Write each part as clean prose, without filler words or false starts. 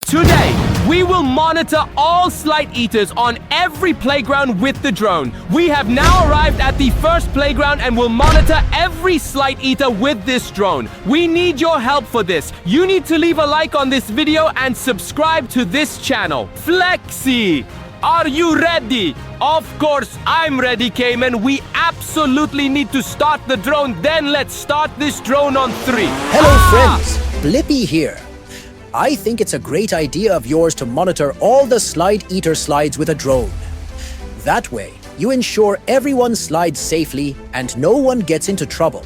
Today, we will monitor all slide eaters on every playground with the drone. We have now arrived at the first playground and will monitor every slide eater with this drone. We need your help for this. You need to leave a like on this video and subscribe to this channel. Flexi, are you ready? Of course, I'm ready, Kman. We absolutely need to start the drone. Then let's start this drone on 3. Hello, friends. Blippy here. I think it's a great idea of yours to monitor all the slide eater slides with a drone. That way, you ensure everyone slides safely and no one gets into trouble.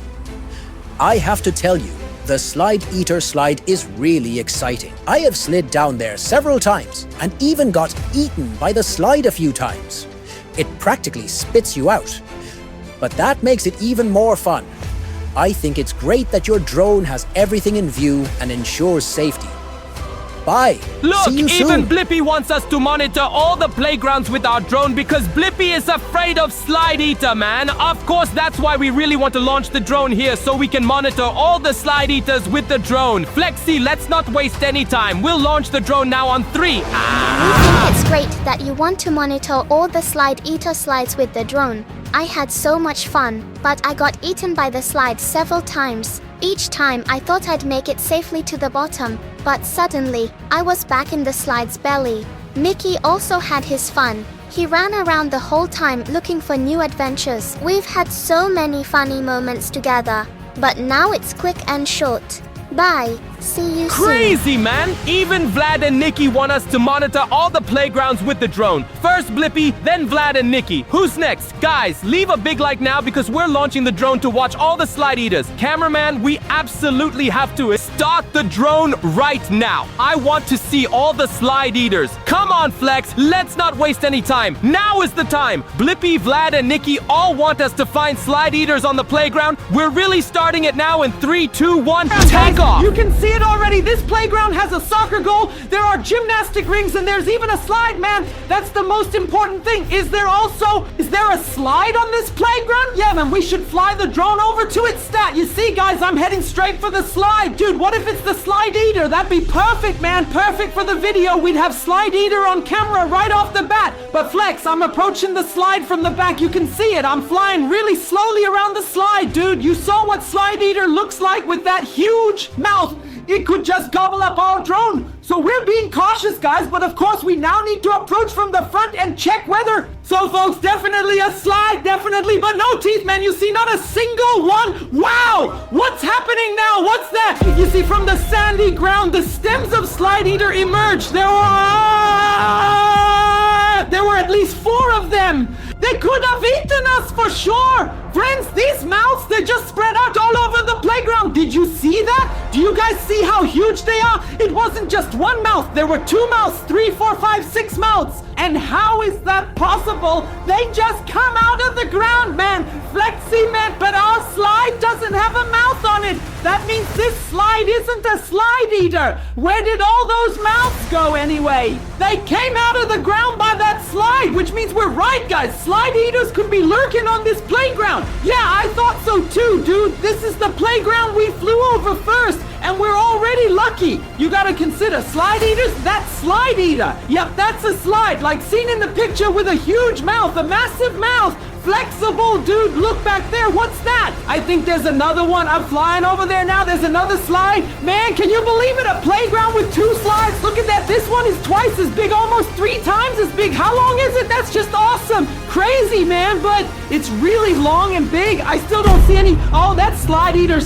I have to tell you, the slide eater slide is really exciting. I have slid down there several times and even got eaten by the slide a few times. It practically spits you out. But that makes it even more fun. I think it's great that your drone has everything in view and ensures safety. Bye. Look, see you even soon. Blippy wants us to monitor all the playgrounds with our drone because Blippy is afraid of slide eater, man. Of course, that's why we really want to launch the drone here so we can monitor all the slide eaters with the drone. Flexi, let's not waste any time. We'll launch the drone now on 3. We think it's great that you want to monitor all the slide eater slides with the drone. I had so much fun, but I got eaten by the slide several times. Each time I thought I'd make it safely to the bottom, but suddenly, I was back in the slide's belly. Niki also had his fun. He ran around the whole time looking for new adventures. We've had so many funny moments together, but now it's quick and short. Bye. See you soon. Crazy, man! Even Vlad and Niki want us to monitor all the playgrounds with the drone. First Blippy, then Vlad and Niki. Who's next? Guys, leave a big like now because we're launching the drone to watch all the slide eaters. Cameraman, we absolutely have to start the drone right now. I want to see all the slide eaters. Come on, Flex, let's not waste any time. Now is the time. Blippy, Vlad, and Niki all want us to find slide eaters on the playground. We're really starting it now in 3, 2, 1, take off! You can see it already. This playground has a soccer goal. There are gymnastic rings and there's even a slide, man. That's the most important thing. Is there a slide on this playground? Yeah, man, we should fly the drone over to its stat. You see, guys, I'm heading straight for the slide. Dude, what if it's the slide eater? That'd be perfect, man. Perfect for the video. We'd have slide eater on camera right off the bat. But Flex, I'm approaching the slide from the back. You can see it. I'm flying really slowly around the slide, dude. You saw what slide eater looks like with that huge mouth. It could just gobble up our drone. So we're being cautious, guys, but of course we now need to approach from the front and check weather. So folks, definitely a slide, definitely, but no teeth, man. You see, not a single one. Wow, what's happening now? What's that? You see, from the sandy ground, the stems of slide eater emerged. There were at least 4 of them. They could have eaten us for sure. Friends, these mouths, they just spread out all over the playground. Did you see that? Do you guys see how huge they are? It wasn't just one mouth. There were 2 mouths, 3, 4, 5, 6 mouths. And how is that possible? They just come out of the ground, man. Flexi, man, but our slide doesn't have a mouth on it. That means this slide isn't a slide eater. Where did all those mouths go anyway? They came out of the ground by that slide, which means we're right, guys. Slide eaters could be lurking on this playground. Yeah, I thought so too, dude. This is the playground we flew over first, and we're already lucky. You gotta consider slide eaters, that's slide eater. Yep, that's a slide, like seen in the picture with a huge mouth, a massive mouth. Flexible, dude, look back there. What's that? I think there's another one. I'm flying over there now. There's another slide. Man, can you believe it? A playground with 2 slides. Look at that. This one is twice as big, almost 3 times as big. How long is it? That's just awesome. Crazy, man, but it's really long and big. I still don't see any. Oh, that's slide eater,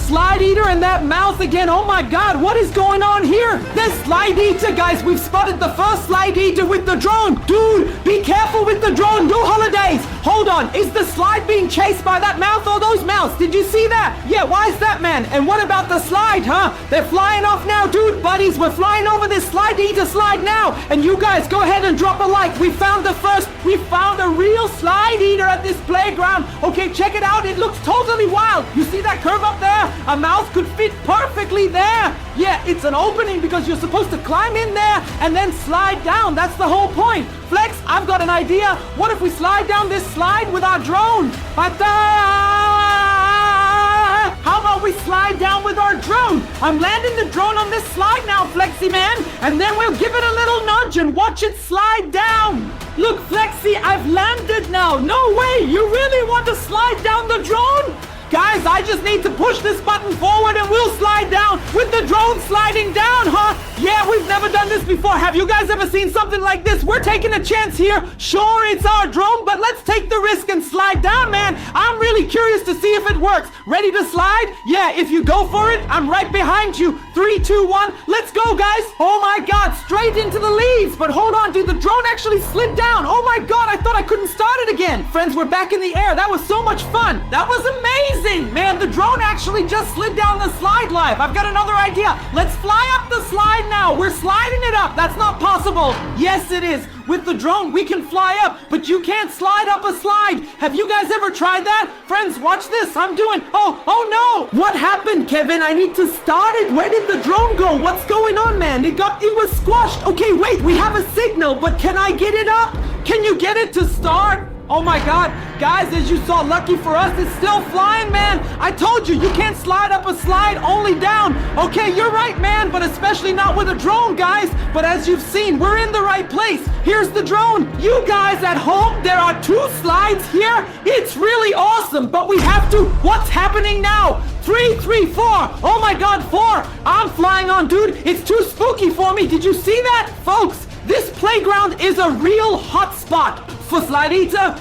and that mouth again. Oh my God, what is going on here? There's slide eater, guys. We've spotted the first slide eater with the drone. Dude, be careful with the drone. No holidays. Hold on. Is the slide being chased by that mouth or those mouths? Did you see that? Yeah, why is that, man? And what about the slide, huh? They're flying off now, dude, buddies. We're flying over this slide eater slide now. And you guys, go ahead and drop a like. We found a real slide eater at this playground. Okay, check it out. It looks totally wild. You see that curve up there? A mouth could fit perfectly there. Yeah, it's an opening because you're supposed to climb in there and then slide down. That's the whole point. Flex, I've got an idea. What if we slide down this slide with our drone? How about we slide down with our drone? I'm landing the drone on this slide now, Flexi man, and then we'll give it a little nudge and watch it slide down. Look, Flexi, I've landed now. No way, you really want to slide down the drone? Guys, I just need to push this button forward and we'll slide down with the drone sliding down, huh? Yeah, we've never done this before. Have you guys ever seen something like this? We're taking a chance here. Sure, it's our drone, but let's take the risk and slide down, man. I'm really curious to see if it works. Ready to slide? Yeah, if you go for it, I'm right behind you. 3, 2, 1, let's go, guys. Oh my God, straight into the leaves. But hold on, dude, the drone actually slid down. Oh my God, I thought I couldn't start it again. Friends, we're back in the air. That was so much fun. That was amazing. Man, the drone actually just slid down the slide live. I've got another idea. Let's fly up the slide now. We're sliding it up. That's not possible. Yes, it is. With the drone, we can fly up, but you can't slide up a slide. Have you guys ever tried that? Friends, watch this. I'm doing... Oh no! What happened, Kevin? I need to start it. Where did the drone go? What's going on, man? It was squashed. Okay, wait. We have a signal, but can I get it up? Can you get it to start? Oh my God, guys, as you saw, lucky for us, it's still flying, man. I told you, you can't slide up a slide, only down. Okay, you're right, man, but especially not with a drone, guys. But as you've seen, we're in the right place. Here's the drone. You guys at home, there are 2 slides here. It's really awesome, but we have to... What's happening now? 3, 3, 4. Oh my God, 4. I'm flying on, dude. It's too spooky for me. Did you see that? Folks, this playground is a real hot spot. For Slide Eater,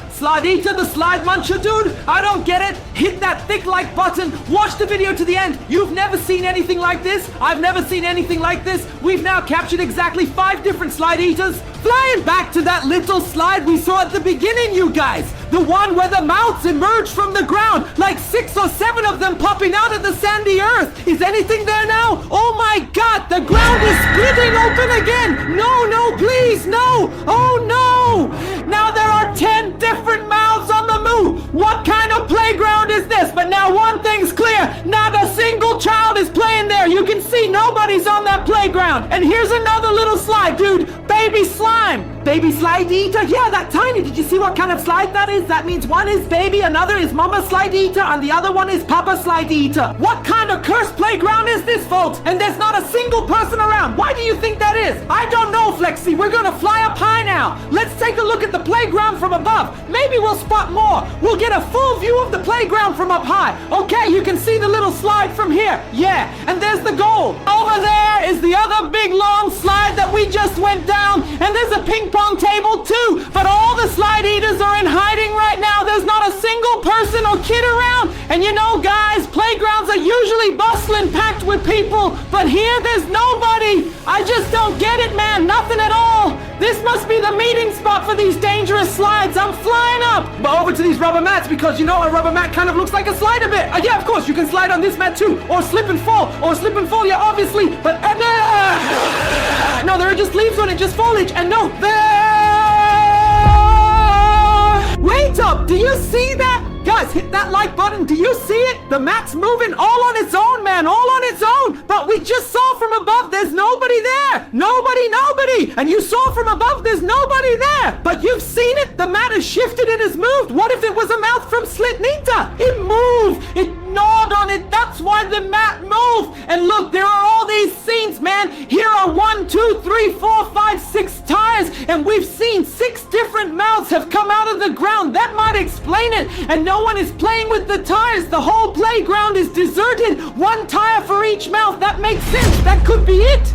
the Slide Muncher, dude. I don't get it. Hit that thick like button. Watch the video to the end. You've never seen anything like this. I've never seen anything like this. We've now captured exactly 5 different Slide Eaters. Flying back to that little slide we saw at the beginning, you guys. The one where the mouths emerged from the ground, like 6 or 7 of them popping out of the sandy earth. Is anything there now? Oh my God, the ground is splitting open again. No, please, no. Oh no. Now there are 10 different mouths on the move. What kind of playground is this? But now one thing's clear. Not a single child is playing there. You can see nobody's on that playground. And here's another little slide, dude. Baby slime. Baby slide eater? Yeah, that tiny. Did you see what kind of slide that is? That means one is baby, another is mama slide eater, and the other one is papa slide eater. What kind of cursed playground is this, folks? And there's not a single person around. Why do you think that is? I don't know, Flexi. We're gonna fly up high now. Let's take a look at the playground from above. Maybe we'll spot more. We'll get a full view of the playground from up high. Okay, you can see the little slide from here. Yeah, and there's the goal. Over there is the other big long slide that we just went down, and there's a ping pong table too. But all the slide eaters are in hiding right now. There's not a single person or kid around. And you know, guys, playgrounds are usually bustling, packed with people, but here there's nobody. I just don't get it, man. Nothing at all. This must be the meeting spot for these dangerous slides. I'm flying up. But over to these rubber mats, because you know a rubber mat kind of looks like a slide a bit. Yeah, of course, you can slide on this mat too. Or slip and fall. Yeah, obviously. But no, there are just leaves on it, just foliage. And no, wait up. Do you see that? Guys, hit that like button. Do you see it? The mat's moving all on its own, man. All on its own. But we just saw from above there's nobody there. Nobody. And you saw from above there's nobody there. But you've seen it. The mat has shifted. It has moved. What if it was a mouth from Slitnita? It moved. It gnawed on it. That's why the mat moved. And look, there are all these scenes, man. Here are 1, 2, 3, 4, 5, 6 tires. And we've seen 6 different mouths have come out of the ground. That might explain it. And no one is playing with the tires. The whole playground is deserted. 1 tire for each mouth. That makes sense. That could be it.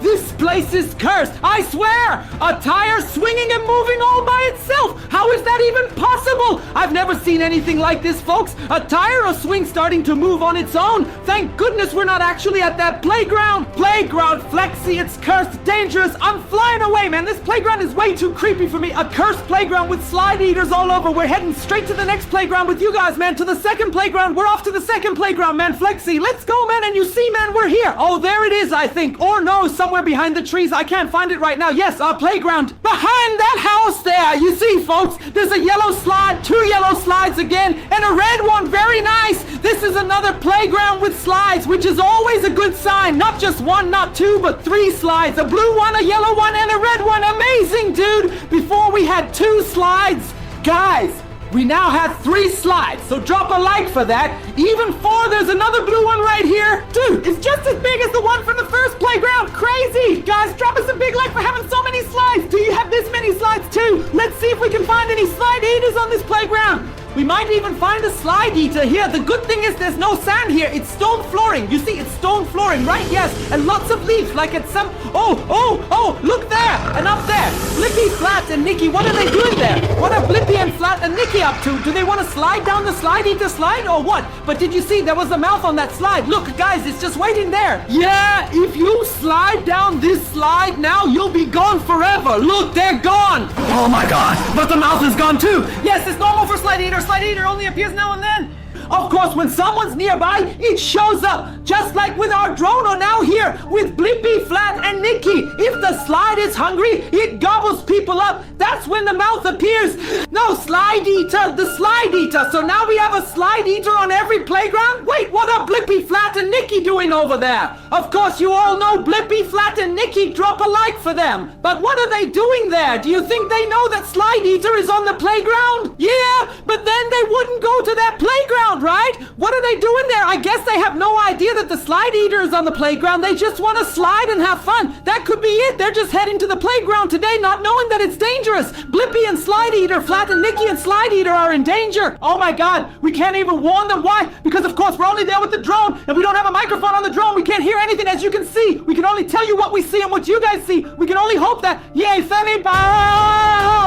This place is cursed, I swear! A tire swinging and moving all by itself! How is that even possible? I've never seen anything like this, folks. A tire or swing starting to move on its own. Thank goodness we're not actually at that playground. Playground, Flexi, it's cursed, dangerous. I'm flying away, man. This playground is way too creepy for me. A cursed playground with slide eaters all over. We're heading straight to the next playground with you guys, man. To the second playground. We're off to the second playground, man. Flexi, let's go, man. And you see, man, we're here. Oh, there it is, I think. Or no, somewhere behind the trees. I can't find it right now. Yes, our playground. Behind that house there. You see, folks, there's a yellow slide, 2 yellow slides again, and a red one. Very nice. This is another playground with slides, which is always a good sign. Not just 1, not 2, but 3 slides. A blue one, a yellow one, and a red one. Amazing, dude. Before we had 2 slides. Guys, we now have 3 slides, so drop a like for that. Even 4, there's another blue one right here. Dude, it's just as big as the one from the first playground. Crazy. Guys, drop us a big like for having so many slides. Do you have this many slides too? Let's see if we can find any slide eaters on this playground. We might even find a slide eater here. The good thing is there's no sand here. It's stone flooring. You see, it's stone flooring, right? Yes. And lots of leaves, like at some... Oh, look there. And up there. Blippi, Vlad, and Niki, what are they doing there? What are Blippi and Vlad and Niki up to? Do they want to slide down the slide eater slide or what? But did you see there was a mouth on that slide? Look, guys, it's just waiting there. Yeah, if you slide down this slide now, you'll be gone forever. Look, they're gone. Oh my God. But the mouth is gone too. Yes, it's normal for slide eater. Slide eater only appears now and then. Of course, when someone's nearby, it shows up. Just like with our drone or now here with Blippi, Vlad, and Niki. If the slide is hungry, it gobbles people up. That's when the mouth appears. No, slide eater, the slide eater. So now we have a slide eater on every playground? Wait, what are Blippi, Vlad, and Niki doing over there? Of course, you all know Blippi, Vlad, and Niki. Drop a like for them. But what are they doing there? Do you think they know that slide eater is on the playground? Yeah, but then they wouldn't go to that playground, right? What are they doing there? I guess they have no idea that the slide eater is on the playground. They just want to slide and have fun. That could be it. They're just heading to the playground today, not knowing that it's dangerous. Blippi and slide eater, Vlad and Niki and slide eater are in danger. Oh my God, we can't even warn them. Why? Because of course we're only there with the drone and we don't have a microphone on the drone. We can't hear anything, as you can see. We can only tell you what we see and what you guys see. We can only hope that, yay, Femi,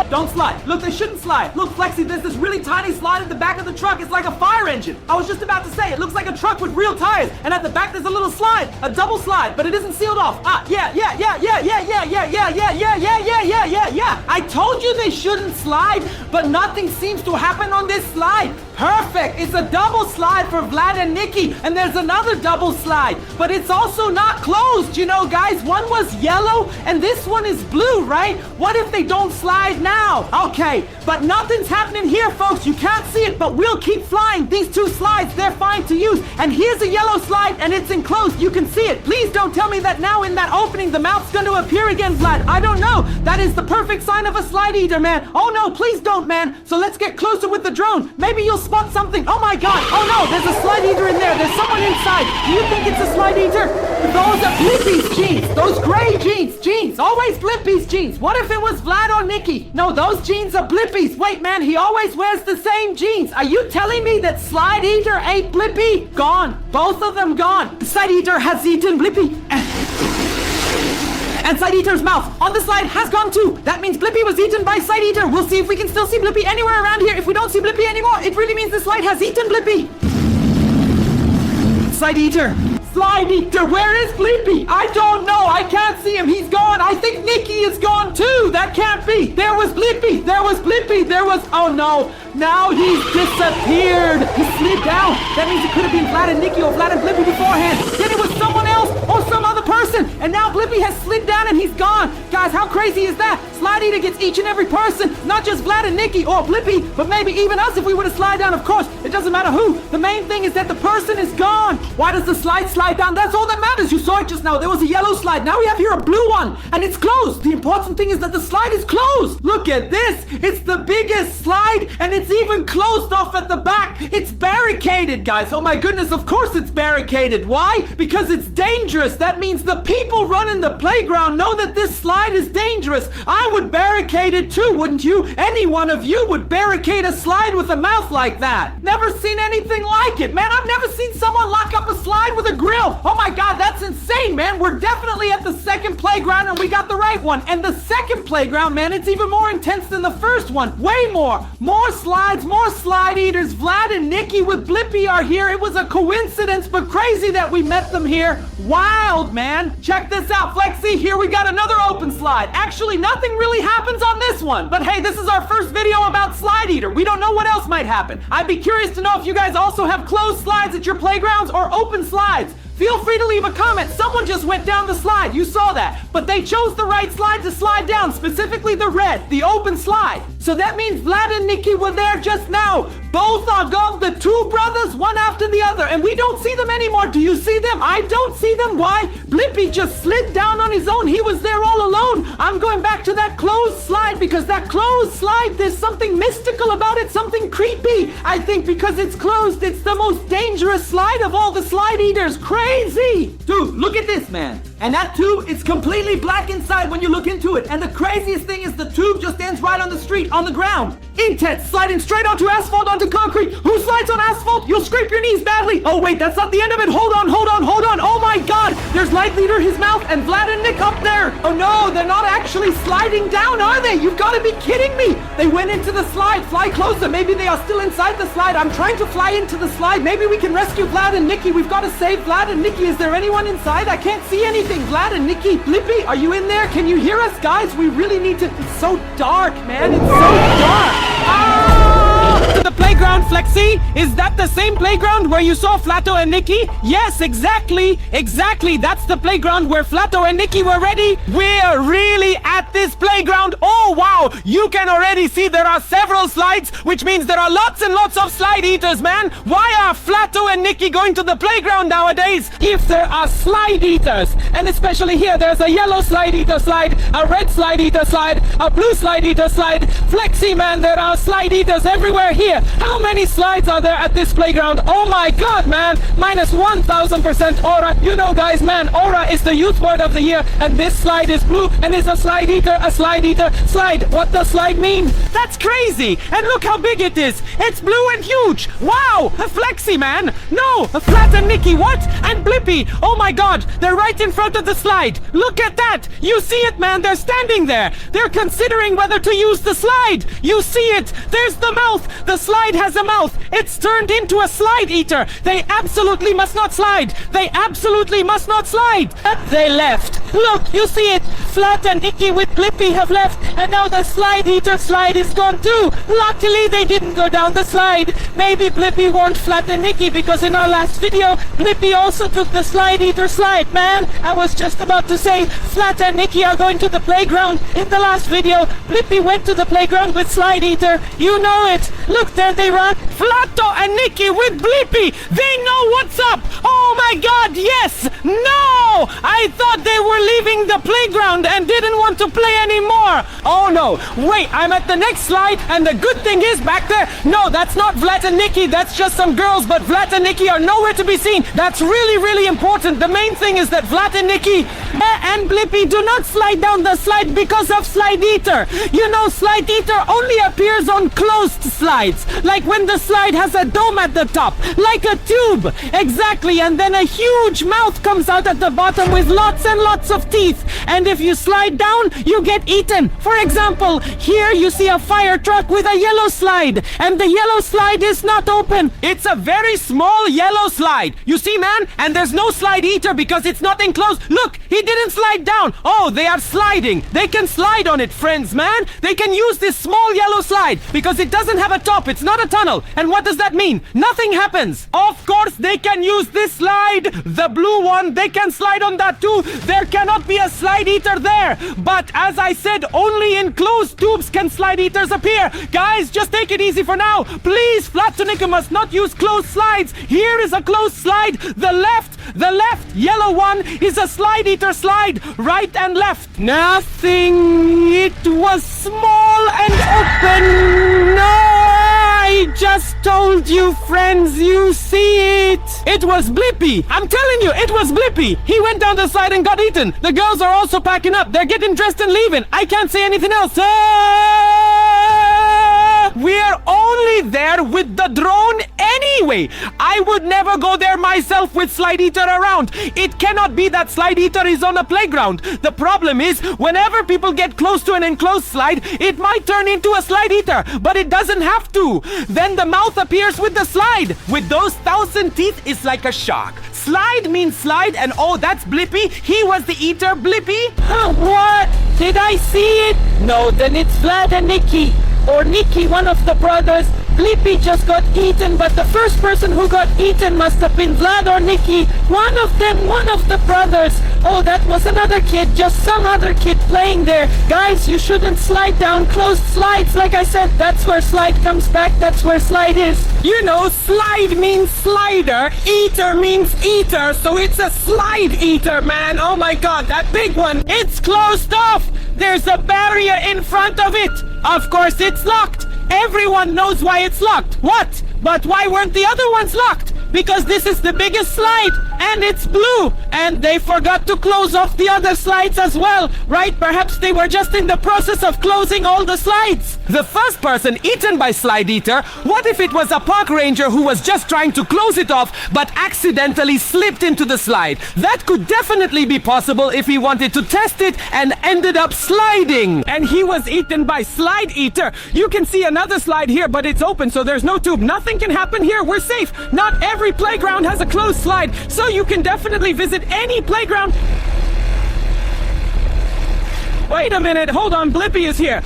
don't slide. Look, they shouldn't slide. Look, Flexi, there's this really tiny slide at the back of the truck. It's like a fire engine. I was just about to say, it looks like a truck with real tires, and at the back there's a little slide, a double slide, but it isn't sealed off. Yeah. I told you they shouldn't slide, but nothing seems to happen on this slide. Perfect. It's a double slide for Vlad and Niki, and there's another double slide, but it's also not closed, you know, guys. One was yellow, and this one is blue, right? What if they don't slide now? Okay, but nothing's happening here, folks. You can't see it, but we'll keep flying. These 2 slides, they're fine to use, and here's a yellow slide, and it's enclosed. You can see it. Please don't tell me that now in that opening, the mouth's going to appear again, Vlad. I don't know. That is the perfect sign of a slide eater, man. Oh no, please don't, man. So let's get closer with the drone. Maybe you'll spot something. Oh my God. Oh no, there's a slide eater in there. There's someone inside. Do you think it's a slide eater? Those are Blippi's jeans. Those gray jeans. Always Blippi's jeans. What if it was Vlad or Niki? No, those jeans are Blippi's. Wait, man, he always wears the same jeans. Are you telling me that slide eater ate Blippi? Gone. Both of them gone. The slide eater has eaten Blippi. And Slide Eater's mouth on the slide has gone too. That means Blippi was eaten by Slide Eater. We'll see if we can still see Blippi anywhere around here. If we don't see Blippi anymore, it really means the slide has eaten Blippi. Slide Eater. Slide Eater, where is Blippi? I don't know. I can't see him. He's gone. I think Niki is gone too. That can't be. There was Blippi. Oh no. Now he's disappeared. He slid down. That means it could have been Vlad and Niki or Vlad and Blippi beforehand. Then it was someone else or some other person. And now Blippi has slid down and he's gone. Guys, how crazy is that? Slide Eater gets each and every person. Not just Vlad and Niki or Blippi, but maybe even us if we were to slide down. Of course, it doesn't matter who. The main thing is that the person is gone. Why does the slide down? That's all that matters. You saw it just now. There was a yellow slide. Now we have here a blue one. And it's closed. The important thing is that the slide is closed. Look at this. It's the biggest slide. And it's even closed off at the back. It's barricaded, guys. Oh my goodness. Of course it's barricaded. Why? Because it's dangerous. That means the people running the playground know that this slide is dangerous. I would barricade it too, wouldn't you? Any one of you would barricade a slide with a mouth like that. Never seen anything like it, man. I've never seen someone lock up a slide with a grill. Oh my God, that's insane, man. We're definitely at the second playground and we got the right one. And the second playground, man, it's even more intense than the first one. Way more. More slides, more slide eaters. Vlad and Niki with Blippi are here. It was a coincidence, but crazy that we met them here. Wild, man. Check this out, Flexi. Here we got another open slide. Actually, nothing really happens on this one. But hey, this is our first video about slide eater. We don't know what else might happen. I'd be curious to know if you guys also have closed slides at your playgrounds or open slides. Feel free to leave a comment. Someone just went down the slide. You saw that. but they chose the right slide to slide down, specifically the red, the open slide. So that means Vlad and Niki were there just now. Both are gone, the two brothers, one after the other, and we don't see them anymore. Do you see them? I don't see them. Why? Blippy just slid down on his own. He was there all alone. I'm going back to that closed slide because that closed slide, there's something mystical about it, something creepy. I think because it's closed, it's the most dangerous slide of all the slide eaters. Crazy! Dude, look at this, man. And that tube is completely black inside when you look into it. And the craziest thing is the tube just ends right on the street, on the ground. Intense, sliding straight onto asphalt, onto concrete. Who slides on asphalt? You'll scrape your knees badly. Oh wait, that's not the end of it. Hold on, hold on, hold on. Oh my god, there's Light Leader, his mouth, and Vlad and Nick up there. Oh no, they're not actually sliding down, are they? You've got to be kidding me. They went into the slide. Fly closer. Maybe they are still inside the slide. I'm trying to fly into the slide. Maybe we can rescue Vlad and Niki. We've got to save Vlad and Niki. Is there anyone inside? I can't see anything. Vlad and Niki, Blippy, are you in there? Can you hear us, guys? We really need to... It's so dark, man. It's so dark. To the playground, Flexi. Is that the same playground where you saw Flatto and Niki? Yes, exactly. Exactly. That's the playground where Flatto and Niki were ready. We're really at this playground. Oh, wow. You can already see there are several slides, which means there are lots and lots of slide eaters, man. Why are Flatto and Niki going to the playground nowadays? If there are slide eaters, and especially here, there's a yellow slide eater slide, a red slide eater slide, a blue slide eater slide. Flexi, man, there are slide eaters everywhere here. How many slides are there at this playground? Oh my god, man. Minus 1000% aura. You know, guys, man, aura is the youth word of the year, and this slide is blue and is a slide eater, slide. What does slide mean? That's crazy. And look how big it is. It's blue and huge. Wow. A Flexi, man. No. A Flat and Niki. What? And Blippy. Oh my god. They're right in front of the slide. Look at that. You see it, man. They're standing there. They're considering whether to use the slide. You see it. There's the mouth. The slide has a mouth. It's turned into a slide eater. They absolutely must not slide. They absolutely must not slide. They left. Look, you see it. Flat and Niki with Blippy have left, and now the slide eater slide is gone too. Luckily, they didn't go down the slide. Maybe Blippy warned Flat and Niki because in our last video, Blippy also took the slide eater slide, man. I was just about to say, Flat and Niki are going to the playground. In the last video, Blippy went to the playground with slide eater. You know it. Look, there they run. Flatto and Niki with Blippy. They know what's up. Oh my god, yes. No. I thought they were leaving the playground and didn't want to play anymore. Oh no. Wait, I'm at the next slide, and the good thing is back there. No, that's not Vlad and Niki. That's just some girls, but Vlad and Niki are nowhere to be seen. That's really, really important. The main thing is that Vlad and Niki and Blippy do not slide down the slide because of slide eater. You know, slide eater only appears on closed slides, like when the slide has a dome at the top, like a tube. Exactly, and then a huge mouth comes out at the bottom with lots and lots of teeth. And if you slide down, you get eaten. For example, here you see a fire truck with a yellow slide, and the yellow slide is not open. It's a very small yellow slide. You see, man? And there's no slide eater because it's not enclosed. Look, he didn't slide down. Oh, they are sliding. They can slide on it, friends, man. They can use this small yellow slide because it doesn't have a top. It's not a tunnel. And what does that mean? Nothing happens. Of course, they can use this slide. The blue one, they can slide on that too. There cannot be a slide eater there. But as I said, only in closed tubes can slide eaters appear. Guys, just take it easy for now. Please, Flattonica must not use closed slides. Here is a closed slide. The left yellow one is a slide eater slide. Right and left. Nothing. It was small and open. No, I just told you, friends. You see it. It was Blippy. I'm telling you, it was Blippy. He went down the slide and got eaten. The girls are also packing up. They're getting dressed and leaving. I can't say anything else. We're only there with the drone anyway. I would never go there myself with slide eater around. It cannot be that slide eater is on a playground. The problem is, whenever people get close to an enclosed slide, it might turn into a slide eater, but it doesn't have to. Then the mouth appears with the slide. With those 1,000 teeth, it's like a shark. Slide means slide, and oh, that's Blippy. He was the eater, Blippy. What? Did I see it? No, then it's Vlad and Niki. Or Niki, one of the brothers. Blippi just got eaten, but the first person who got eaten must have been Vlad or Niki. One of them, one of the brothers. Oh, that was another kid, just some other kid playing there. Guys, you shouldn't slide down closed slides. Like I said, that's where slide comes back. That's where slide is. You know, slide means slider, eater means eater, so it's a slide eater, man. Oh my god, that big one. It's closed off. There's a barrier in front of it. Of course it's locked. Everyone knows why it's locked. What? But why weren't the other ones locked? Because this is the biggest slide, and it's blue, and they forgot to close off the other slides as well, right? Perhaps they were just in the process of closing all the slides. The first person eaten by Slide Eater, what if it was a park ranger who was just trying to close it off, but accidentally slipped into the slide? That could definitely be possible if he wanted to test it and ended up sliding. And he was eaten by Slide Eater. You can see another slide here, but it's open, so there's no tube. Nothing can happen here. We're safe. Not every playground has a closed slide, so you can definitely visit any playground. Wait a minute, hold on, Blippy is here.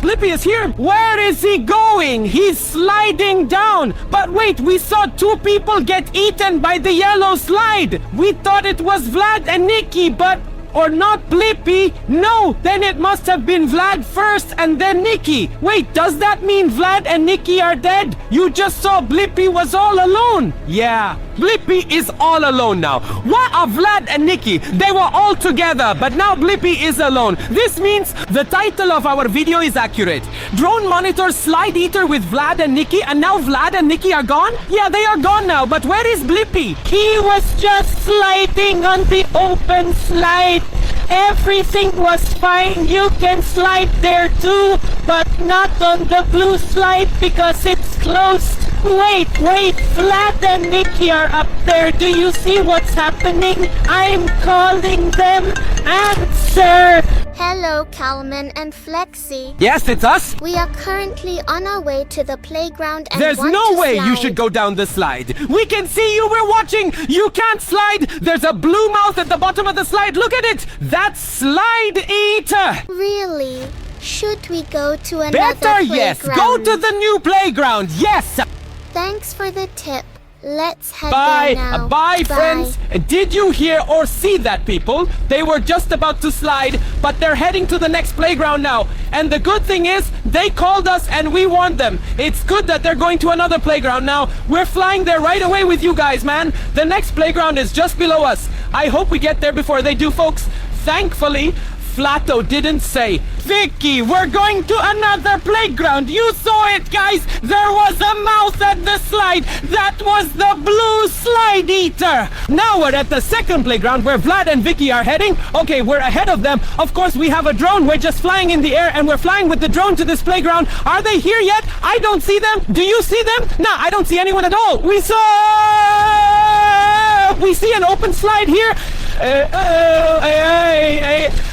Blippy is here. Where is he going? He's sliding down. But wait, we saw two people get eaten by the yellow slide. We thought it was Vlad and Niki, but... or not Blippy. No, then it must have been Vlad first and then Niki. Wait, does that mean Vlad and Niki are dead? You just saw Blippy was all alone. Yeah, Blippy is all alone now. What are Vlad and Niki? They were all together, but now Blippy is alone. This means the title of our video is accurate. Drone monitors Slide Eater with Vlad and Niki, and now Vlad and Niki are gone? Yeah, they are gone now, but where is Blippy? He was just sliding on the open slide. Everything was fine. You can slide there too, but not on the blue slide because it's closed. Wait, Vlad and Niki are up there. Do you see what's happening? I'm calling them. Answer! Hello, Kman and Flexi. Yes, it's us. We are currently on our way to the playground and There's want no to way you slide. should go down the slide. We can see you. We're watching. You can't slide. There's a blue mouth at the bottom of the slide. Look at it. That's Slide Eater. Really? Should we go to another Better, playground? yes. Go to the new playground. Yes. Thanks for the tip. Let's head Bye. there now. Bye, friends. Did you hear or see that, people? They were just about to slide, but they're heading to the next playground now. And the good thing is, they called us and we warned them. It's good that they're going to another playground now. We're flying there right away with you guys, man. The next playground is just below us. I hope we get there before they do, folks. Thankfully, Flatto didn't say, Vicky, we're going to another playground. You saw it, guys. There was a mouse at the slide. That was the blue Slide Eater. Now we're at the second playground where Vlad and Vicky are heading. Okay, we're ahead of them. Of course, we have a drone. We're just flying in the air and we're flying with the drone to this playground. Are they here yet? I don't see them. Do you see them? Nah, I don't see anyone at all. We see an open slide here.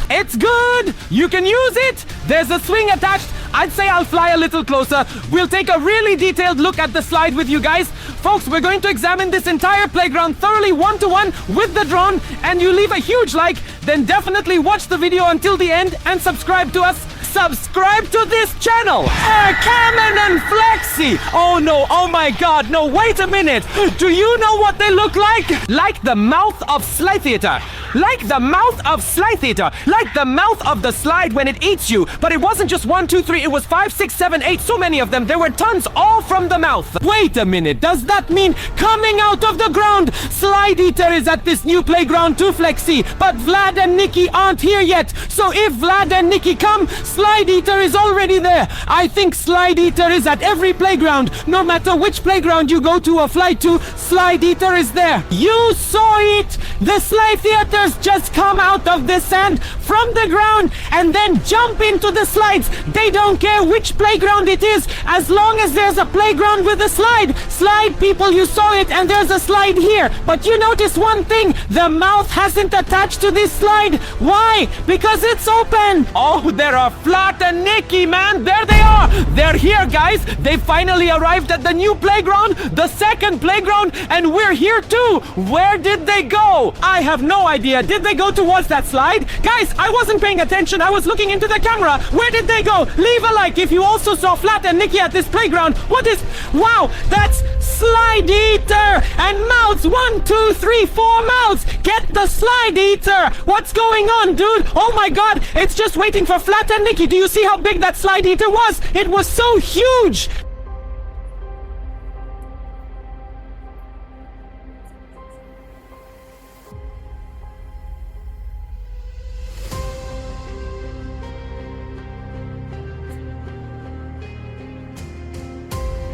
It's good. You can use it. There's a swing attached. I'd say I'll fly a little closer. We'll take a really detailed look at the slide with you guys. Folks, we're going to examine this entire playground thoroughly one-to-one with the drone. And you leave a huge like, then definitely watch the video until the end and subscribe to us. Subscribe to this channel. Kman and Flexi. Oh no, oh my god, no, wait a minute. Do you know what they look like? Like the mouth of Slide Eater. Like the mouth of Slide Eater. Like the mouth of the slide when it eats you. But it wasn't just 1, 2, 3, it was 5, 6, 7, 8, so many of them. There were tons, all from the mouth. Wait a minute, does that mean coming out of the ground? Slide Eater is at this new playground too, Flexi. But Vlad and Niki aren't here yet. So if Vlad and Niki come, Slide Eater is already there. I think Slide Eater is at every playground. No matter which playground you go to or fly to, Slide Eater is there. You saw it. The Slide Eaters just come out of the sand from the ground and then jump into the slides. They don't care which playground it is as long as there's a playground with a slide. Slide, people, you saw it, and there's a slide here. But you notice one thing, the mouth hasn't attached to this slide. Why? Because it's open. Oh, there are Vlad and Niki, man. There they are. They're here, guys. They finally arrived at the new playground, the second playground, and we're here too. Where did they go? I have no idea. idea. Did they go towards that slide? Guys, I wasn't paying attention. I was looking into the camera. Where did they go? Leave a like if you also saw Vlad and Niki at this playground. What is... Wow, that's Slide Eater and mouths. 1, 2, 3, 4 mouths. Get the Slide Eater. What's going on, dude? Oh my god, it's just waiting for Vlad and Niki. Do you see how big that Slide Eater was? It was so huge.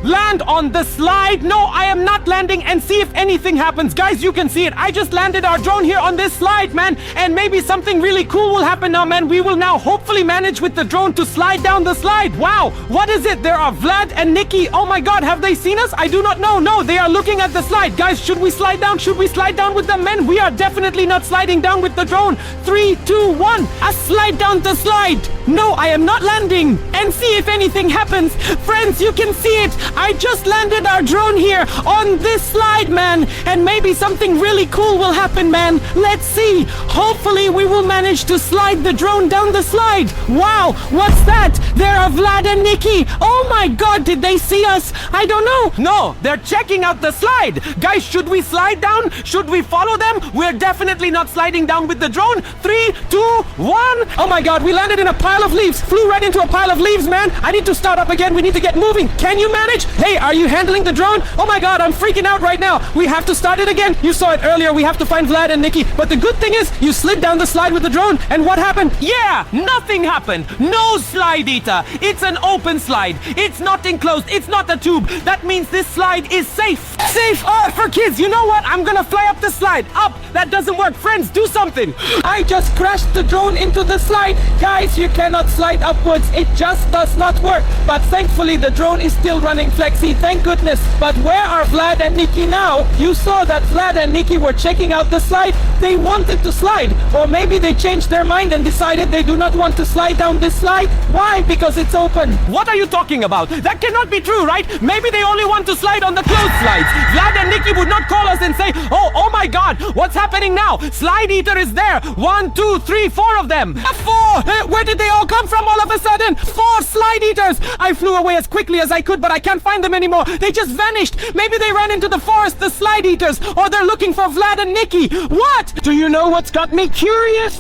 Land on the slide. No, I am not landing, and see if anything happens. Guys, you can see it. I just landed our drone here on this slide, man, and maybe something really cool will happen now, man. We will now hopefully manage with the drone to slide down the slide. Wow, what is it? There are Vlad and Niki. Oh my god, have they seen us? I do not know. No, they are looking at the slide. Guys, should we slide down? Should we slide down with them, men? We are definitely not sliding down with the drone. 3, 2, 1. I slide down the slide. No, I am not landing. And see if anything happens. Friends, you can see it. I just landed our drone here on this slide, man. And maybe something really cool will happen, man. Let's see. Hopefully we will manage to slide the drone down the slide. Wow, what's that? There are Vlad and Niki. Oh my god, did they see us? I don't know. No, they're checking out the slide. Guys, should we slide down? Should we follow them? We're definitely not sliding down with the drone. 3, 2, 1. Oh my god, we landed in a pile of leaves. Flew right into a pile of leaves, man. I need to start up again. We need to get moving. Can you manage? Hey, are you handling the drone? Oh my god, I'm freaking out right now. We have to start it again. You saw it earlier. We have to find Vlad and Niki. But the good thing is, you slid down the slide with the drone. And what happened? Yeah, nothing happened. No Slide Eater. It's an open slide. It's not enclosed. It's not a tube. That means this slide is safe. Safe for kids. You know what? I'm gonna fly up the slide. Up. That doesn't work. Friends, do something. I just crashed the drone into the slide. Guys, you cannot slide upwards. It just does not work. But thankfully, the drone is still running, Flexi. Thank goodness. But where are Vlad and Niki now? You saw that Vlad and Niki were checking out the slide. They wanted to slide. Or maybe they changed their mind and decided they do not want to slide down this slide. Why? Because it's open. What are you talking about? That cannot be true, right? Maybe they only want to slide on the closed slides. Vlad and Niki would not call us and say, oh my god, what's happening now? Slide Eater is there. 1, 2, 3, 4 of them. 4! Where did they all come from all of a sudden? 4 Slide Eaters! I flew away as quickly as I could, but I can't find them anymore. They just vanished. Maybe they ran into the forest, the Slide Eaters, or they're looking for Vlad and Niki. What? Do you know what's got me curious?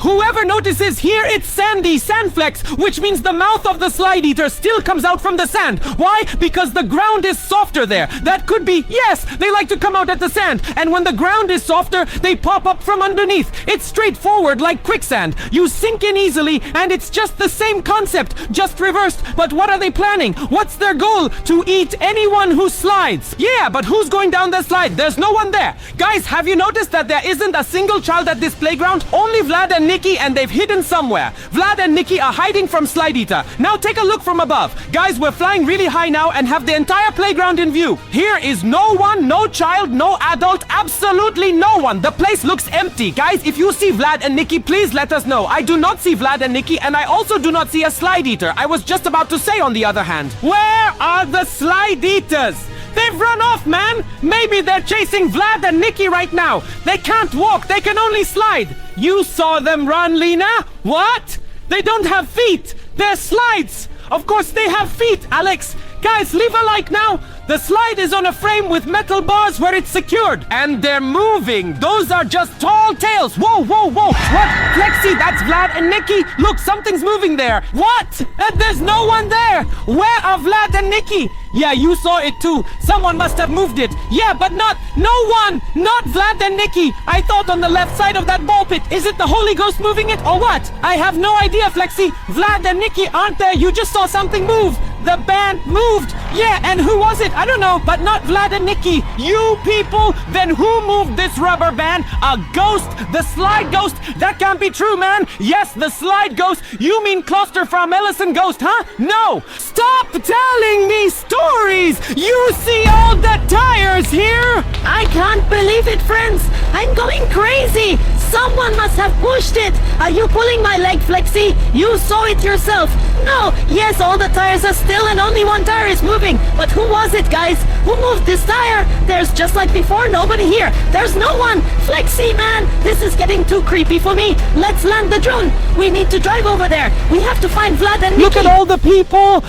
Whoever notices here, it's sandy, sandflex, which means the mouth of the Slide Eater still comes out from the sand. Why? Because the ground is softer there. That could be, yes, they like to come out at the sand. And when the ground is softer, they pop up from underneath. It's straightforward like quicksand. You sink in easily, and it's just the same concept, just reversed. But what are they planning? What's their goal? To eat anyone who slides. Yeah, but who's going down the slide? There's no one there. Guys, have you noticed that there isn't a single child at this playground? Only Vlad and Niki, and they've hidden somewhere. Vlad and Niki are hiding from Slide Eater. Now take a look from above. Guys, we're flying really high now and have the entire playground in view. Here is no one, no child, no adult, absolutely no one. The place looks empty. Guys, if you see Vlad and Niki, please let us know. I do not see Vlad and Niki, and I also do not see a Slide Eater. I was just about to say, on the other hand. Where are the Slide Eaters? They've run off, man! Maybe they're chasing Vlad and Niki right now. They can't walk, they can only slide. You saw them run, Lena? What? They don't have feet. They're slides. Of course they have feet, Alex. Guys, leave a like now. The slide is on a frame with metal bars where it's secured. And they're moving. Those are just tall tails. Whoa, whoa, whoa. What? Flexi, that's Vlad and Niki. Look, something's moving there. What? There's no one there. Where are Vlad and Niki? Yeah, you saw it too. Someone must have moved it. Yeah, but no one. Not Vlad and Niki. I thought on the left side of that ball pit. Is it the Holy Ghost moving it or what? I have no idea, Flexi. Vlad and Niki aren't there. You just saw something move. The band moved. Yeah, and who was it? I don't know, but not Vlad and Niki. You people? Then who moved this rubber band? A ghost? The slide ghost? That can't be true, man. Yes, the slide ghost. You mean Cluster from Ellison ghost, huh? No. Stop telling me stories. You see all the tires here? I can't believe it, friends. I'm going crazy. Someone must have pushed it. Are you pulling my leg, Flexi? You saw it yourself. No, yes, all the tires are still and only one tire is moving. But who was it, guys? Who moved this tire? There's just like before, nobody here. There's no one. Flexi, man, this is getting too creepy for me. Let's land the drone. We need to drive over there. We have to find Vlad and Niki. Look at all the people.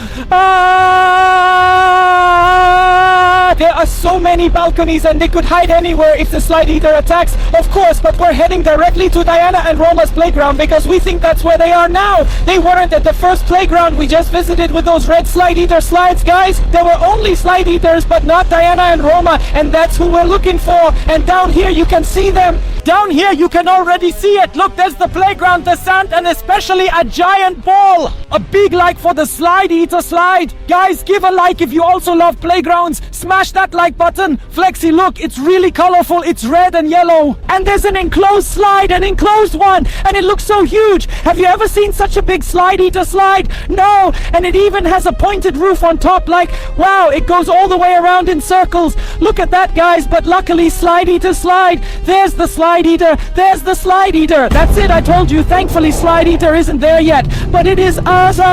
There are so many balconies and they could hide anywhere if the slide eater attacks. Of course, but we're heading directly to Diana and Roma's playground because we think that's where they are now. They weren't at the first playground we just visited with those red slide eater slides, guys. There were only slide eaters, but not Diana and Roma, and that's who we're looking for. And down here you can see them. Down here you can already see it. Look, there's the playground, the sand, and especially a giant ball. A big like for the slide eater slide. Guys, give a like if you also love playgrounds. Smash that like button. Flexi, look, it's really colorful. It's red and yellow. And there's an enclosed slide, an enclosed one. And it looks so huge. Have you ever seen such a big slide eater slide? No. And it even has a pointed roof on top. Like, wow, it goes all the way around in circles. Look at that, guys. But luckily, slide eater slide. There's the slide eater. There's the slide eater. That's it. I told you. Thankfully, slide eater isn't there yet. But it is awesome.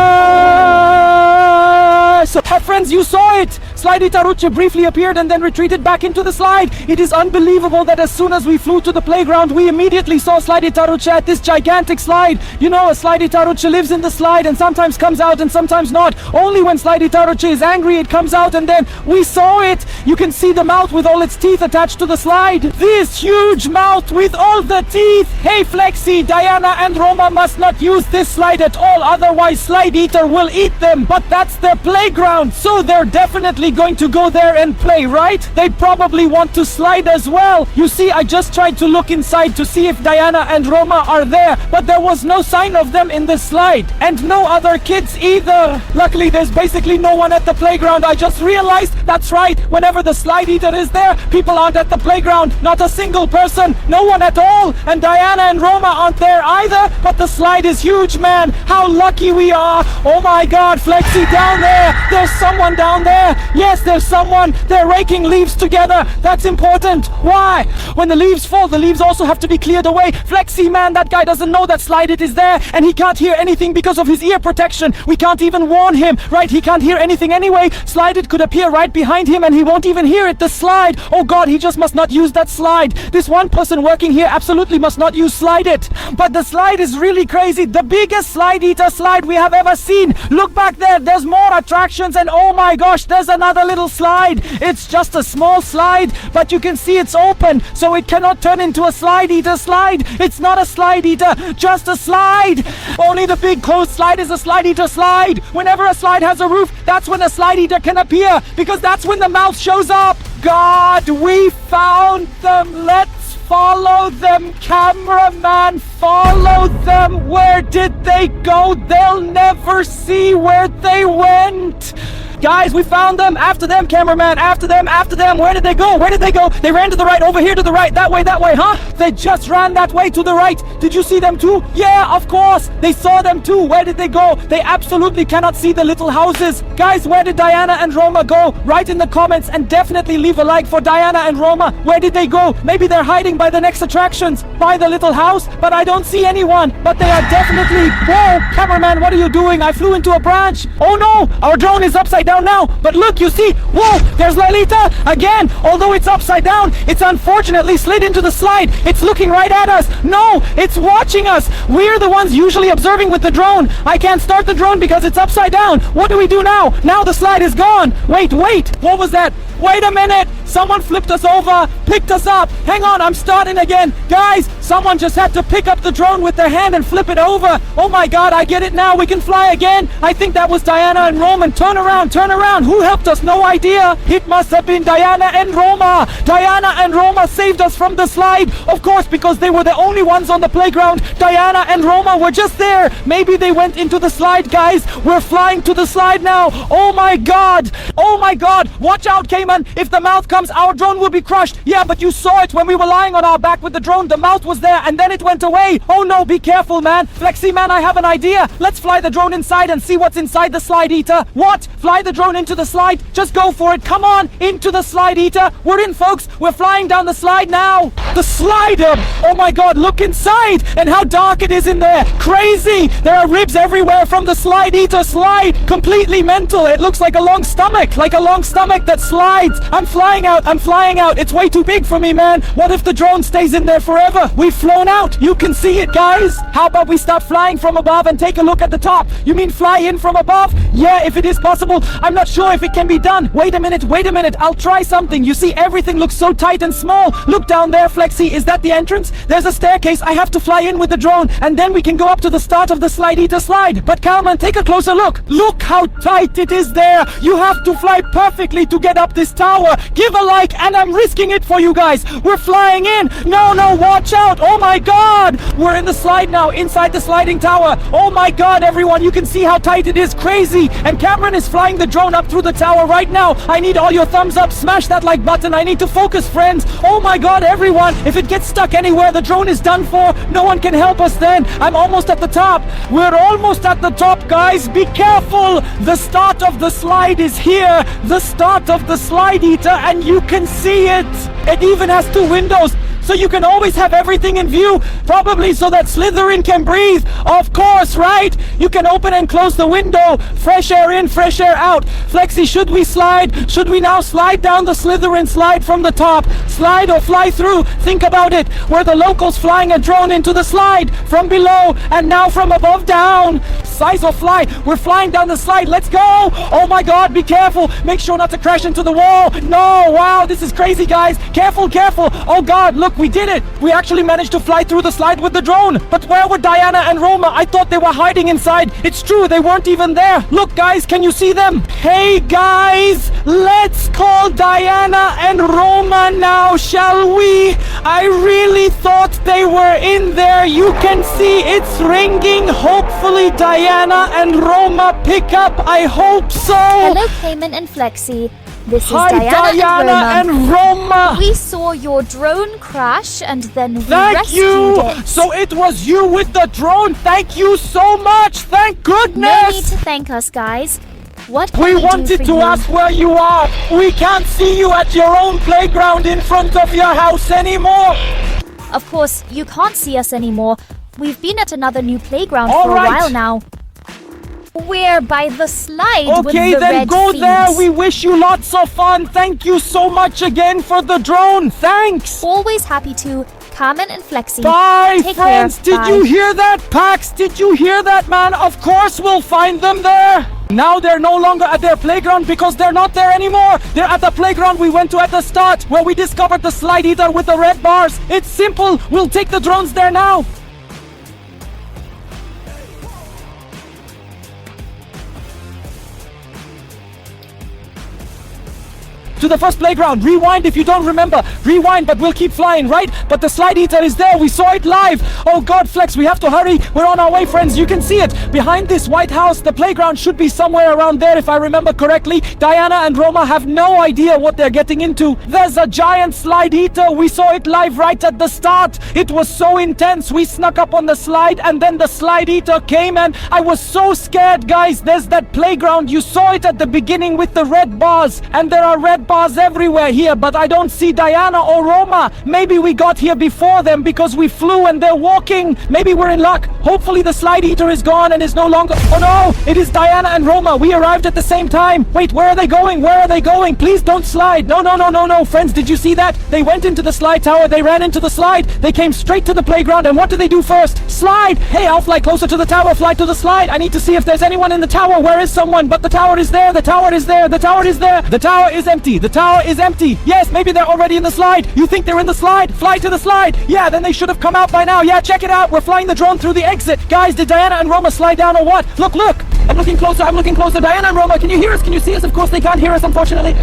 So, friends, you saw it. Slide eater Ruche briefly appeared and then retreated back into the slide. It is unbelievable that as soon as we flew to the playground, we immediately saw Slide eater Ruche at this gigantic slide. You know, a Slide eater Ruche lives in the slide and sometimes comes out and sometimes not. Only when Slide eater Ruche is angry, it comes out, and then we saw it. You can see the mouth with all its teeth attached to the slide. This huge mouth with all the teeth. Hey, Flexi, Diana and Roma must not use this slide at all, otherwise Slide eater will eat them. But that's their playground, so they're definitely going to go there and play, right? They probably want to slide as well. You see, I just tried to look inside to see if Diana and Roma are there, but there was no sign of them in the slide, and no other kids either. Luckily, there's basically no one at the playground. I just realized, that's right, whenever the slide eater is there, people aren't at the playground. Not a single person, no one at all. And Diana and Roma aren't there either, but the slide is huge, man. How lucky we are. Oh my god, Flexi, down there. There's someone down there. Yes, there's someone. They're raking leaves together. That's important. Why? When the leaves fall, the leaves also have to be cleared away. Flexi, man, that guy doesn't know that Slide It is there, and he can't hear anything because of his ear protection. We can't even warn him, right? He can't hear anything anyway. Slide It could appear right behind him, and he won't even hear it. The slide. Oh god, he just must not use that slide. This one person working here absolutely must not use Slide It. But the slide is really crazy. The biggest Slide Eater slide we have ever seen. Look back there. There's more attractions, and oh my gosh, there's another little slide. It's just a small slide, but you can see it's open, so it cannot turn into a Slide Eater slide. It's not a Slide Eater, just a slide. Only the big closed slide is a Slide Eater slide. Whenever a slide has a roof, that's when a Slide Eater can appear, because that's when the mouth shows up. God, we found them. Let's follow them, cameraman. Follow them. Where did they go? They'll never see where they went. Guys, we found them. After them, cameraman. After them, after them. Where did they go? Where did they go? They ran to the right, over here to the right, that way, huh? They just ran that way to the right. Did you see them too? Yeah, of course. They saw them too. Where did they go? They absolutely cannot see the little houses. Guys, where did Diana and Roma go? Write in the comments and definitely leave a like for Diana and Roma. Where did they go? Maybe they're hiding by the next attractions, by the little house, but I don't see anyone. But they are definitely... Whoa, cameraman, what are you doing? I flew into a branch. Oh no, our drone is upside down now. But look, you see, whoa, there's Lolita again. Although it's upside down, it's unfortunately slid into the slide. It's looking right at us. No, it's watching us. We're the ones usually observing with the drone. I can't start the drone because it's upside down. What do we do now? Now the slide is gone. Wait, what was that? Wait a minute. Someone flipped us over, picked us up. Hang on, I'm starting again. Guys, Someone just had to pick up the drone with their hand and flip it over. Oh my god, I get it now. We can fly again. I think that was Diana and Roman. Turn around, turn around. Who helped us? No idea. It must have been Diana and Roma. Diana and Roma saved us from the slide. Of course, because they were the only ones on the playground. Diana and Roma were just there. Maybe they went into the slide, guys. We're flying to the slide now. Oh my god. Oh my god. Watch out, Kman. If the mouth comes, our drone will be crushed. Yeah, but you saw it when we were lying on our back with the drone. The mouth was there and then it went away. Oh no, be careful, man. Flexi, man, I have an idea. Let's fly the drone inside and see what's inside the slide eater. What? Fly the drone into the slide? Just go for it. Come on, into the slide eater. We're in, folks. We're flying down the slide now. The slider. Oh my god, look inside and how dark it is in there. Crazy. There are ribs everywhere from the slide eater slide. Completely mental. It looks like a long stomach. Like a long stomach that slides. I'm flying out. I'm flying out. It's way too big for me, man. What if the drone stays in there forever? We've flown out. You can see it, guys. How about we start flying from above and take a look at the top? You mean fly in from above? Yeah, if it is possible. I'm not sure if it can be done. Wait a minute. Wait a minute. I'll try something. You see, everything looks so tight and small. Look down there, Flexi. Is that the entrance? There's a staircase. I have to fly in with the drone and then we can go up to the start of the slide eater slide. But Kman, take a closer look. Look how tight it is there. You have to fly perfectly to get up this tower. Give a like and I'm risking it for you guys. We're flying in. No, watch out. Oh my god. We're in the slide now, inside the sliding tower. Oh my god, everyone. You can see how tight it is. Crazy. And Kman is flying the drone up through the tower right now. I need all your thumbs up. Smash that like button. I need to focus, friends. Oh my god, everyone. If it gets stuck anywhere, the drone is done for. No one can help us then. I'm almost at the top. We're almost at the top, guys. Be careful. The start of the slide is here. The start of the slide eater, and you can see it. It even has 2 windows. So you can always have everything in view, probably so that Slytherin can breathe. Of course, right? You can open and close the window. Fresh air in, fresh air out. Flexi, should we slide? Should we now slide down the Slytherin slide from the top? Slide or fly through? Think about it. We're the locals flying a drone into the slide from below and now from above down. Size or fly? We're flying down the slide. Let's go. Oh my god, be careful. Make sure not to crash into the wall. No, wow, this is crazy, guys. Careful, careful. Oh god, look, we did it. We actually managed to fly through the slide with the drone. But where were Diana and Roma? I thought they were hiding inside. It's true, they weren't even there. Look, guys, can you see them? Hey, guys, let's call Diana and Roma now, shall we? I really thought they were in there. You can see it's ringing. Hopefully, Diana and Roma pick up. I hope so. Hello, Kman and Flexi. This is Hi, Diana and Roma. We saw your drone crash and then we Thank rescued you. it. So it was you with the drone. Thank you so much. Thank No goodness. need to thank us, guys. What can We we do wanted for to you? ask where you are. We can't see you at your own playground in front of your house anymore. Of course, you can't see us anymore. We've been at another new playground All for right. a while now. We're by the slide with Okay, the then red go feet. there. We wish you lots of fun. Thank you so much again for the drone. Thanks. Always happy to. Kman and Flexi. Bye, Take friends. care. Did you Bye. hear that, Pax? Did you hear that, man? Of course we'll find them there. Now they're no longer at their playground because they're not there anymore. They're at the playground we went to at the start where we discovered the slide eater with the red bars. It's simple. We'll take the drones there now. To the first playground. Rewind if you don't remember. Rewind, but we'll keep flying, right? But the slide eater is there. We saw it live. Oh god, Flex, we have to hurry. We're on our way, friends. You can see it. Behind this white house, the playground should be somewhere around there if I remember correctly. Diana and Roma have no idea what they're getting into. There's a giant slide eater. We saw it live right at the start. It was so intense. We snuck up on the slide and then the slide eater came and I was so scared, guys. There's that playground. You saw it at the beginning with the red bars and there are red bars everywhere here, but I don't see Diana or Roma. Maybe we got here before them because we flew and they're walking. Maybe we're in luck. Hopefully the slide eater is gone and is no longer... Oh no! It is Diana and Roma. We arrived at the same time. Wait, where are they going? Where are they going? Please don't slide. No. Friends, did you see that? They went into the slide tower. They ran into the slide. They came straight to the playground. And what did they do first? Slide! Hey, I'll fly closer to the tower. Fly to the slide. I need to see if there's anyone in the tower. Where is someone? But the tower is there. The tower is there. The tower is there. The tower is empty. The tower is empty. Yes, maybe they're already in the slide. You think they're in the slide? Fly to the slide. Yeah, then they should have come out by now. Yeah, check it out. We're flying the drone through the exit. Guys, did Diana and Roma slide down or what? Look, look. I'm looking closer. I'm looking closer. Diana and Roma, can you hear us? Can you see us? Of course they can't hear us, unfortunately.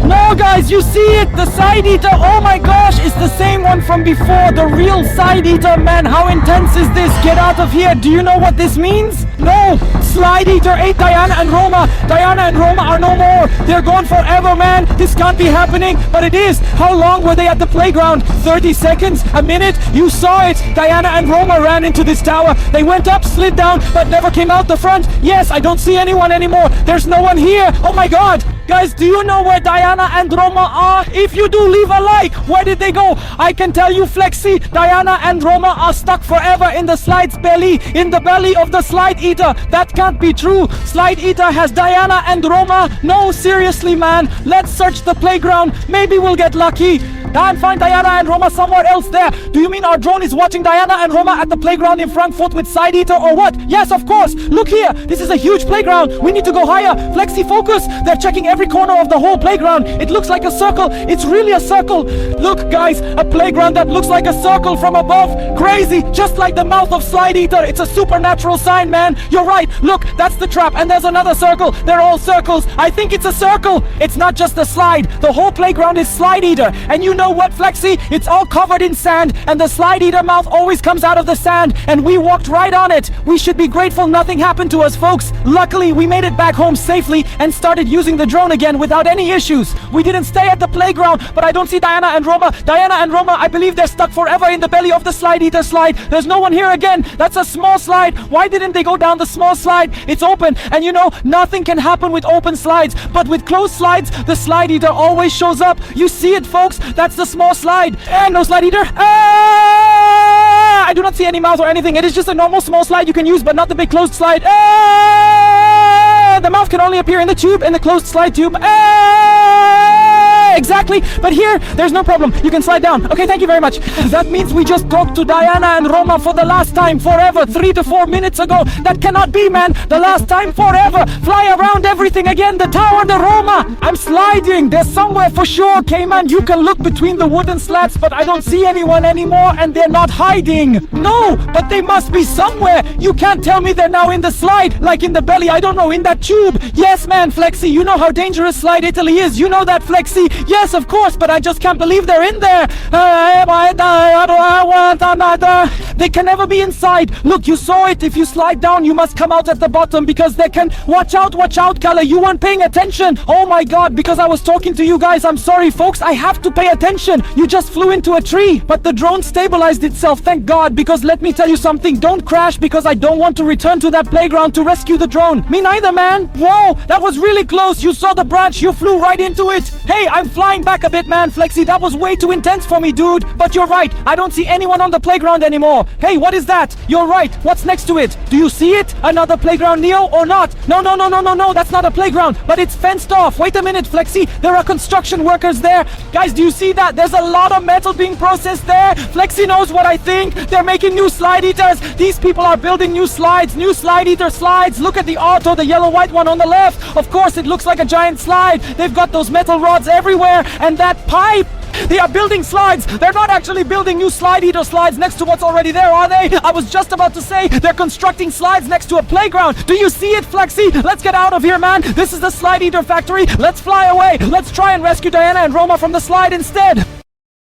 No, guys, you see it? The side eater, oh my gosh, it's the same one from before. The real side eater, man. How intense is this? Get out of here. Do you know what this means? No, slide eater ate Diana and Roma. Diana and Roma are no more. They're gone forever, man. This can't be happening, but it is. How long were they at the playground? 30 seconds? A minute? You saw it. Diana and Roma ran into this tower. They went up, slid down, but never came out the front. Yes, I don't see anyone anymore. There's no one here. Oh my god. Guys, do you know where Diana and Roma are? If you do, leave a like. Where did they go? I can tell you, Flexi, Diana and Roma are stuck forever in the slide's belly, in the belly of the slide eater. That can't be true. Slide eater has Diana and Roma. No, seriously, man. Let's search the playground. Maybe we'll get lucky. And find Diana and Roma somewhere else there. Do you mean our drone is watching Diana and Roma at the playground in Frankfurt with side eater or what? Yes, of course. Look here. This is a huge playground. We need to go higher. Flexi, focus. They're checking every corner of the whole playground. It looks like a circle. It's really a circle. Look, guys, a playground that looks like a circle from above. Crazy. Just like the mouth of slide eater. It's a supernatural sign, man. You're right. Look, that's the trap. And there's another circle. They're all circles. I think it's a circle. It's not just a slide. The whole playground is slide eater. And you know what, Flexi? It's all covered in sand, and the slide eater mouth always comes out of the sand, and we walked right on it. We should be grateful nothing happened to us, folks. Luckily, we made it back home safely and started using the drone again without any issues. We didn't stay at the playground, but I don't see Diana and Roma. Diana and Roma, I believe they're stuck forever in the belly of the slide eater slide. There's no one here again. That's a small slide. Why didn't they go down the small slide? It's open, and you know, nothing can happen with open slides, but with closed slides, the slide eater always shows up. You see it, folks? That's the small slide. And no slide eater. I do not see any mouth or anything. It is just a normal small slide you can use, but not the big closed slide. The mouth can only appear in the tube, in the closed slide tube. Exactly, but here, there's no problem. You can slide down. Okay, thank you very much. That means we just talked to Diana and Roma for the last time, forever, 3 to 4 minutes ago. That cannot be, man. The last time, forever. Fly around everything again. The tower, the Roma. I'm sliding. There's somewhere for sure, Kman. You can look between the wooden slats, but I don't see anyone anymore, and they're not hiding. No, but they must be somewhere. You can't tell me they're now in the slide, like in the belly, I don't know, in that tube. Yes, man, Flexi, you know how dangerous Slide Italy is. You know that, Flexi. Yes, of course, but I just can't believe they're in there. They can never be inside. Look, you saw it. If you slide down, you must come out at the bottom because they can... Watch out, Kalle. You weren't paying attention. Oh my god, because I was talking to you guys. I'm sorry, folks. I have to pay attention. You just flew into a tree, but the drone stabilized itself, thank god, because let me tell you something. Don't crash because I don't want to return to that playground to rescue the drone. Me neither, man. Whoa, that was really close. You saw the branch. You flew right into it. Hey, I'm flying back a bit, man. Flexi, that was way too intense for me, dude. But you're right. I don't see anyone on the playground anymore. Hey, what is that? You're right. What's next to it? Do you see it? Another playground, Neo, or not? No. That's not a playground, but it's fenced off. Wait a minute, Flexi. There are construction workers there. Guys, do you see that? There's a lot of metal being processed there. Flexi knows what I think. They're making new slide eaters. These people are building new slides, new slide eater slides. Look at the auto, the yellow-white one on the left. Of course, it looks like a giant slide. They've got those metal rods everywhere, and that pipe. They are building slides. They're not actually building new slide eater slides next to what's already there, are they? I was just about to say they're constructing slides next to a playground. Do you see it, Flexi? Let's get out of here, man. This is the slide eater factory. Let's fly away. Let's try and rescue Diana and Roma from the slide instead.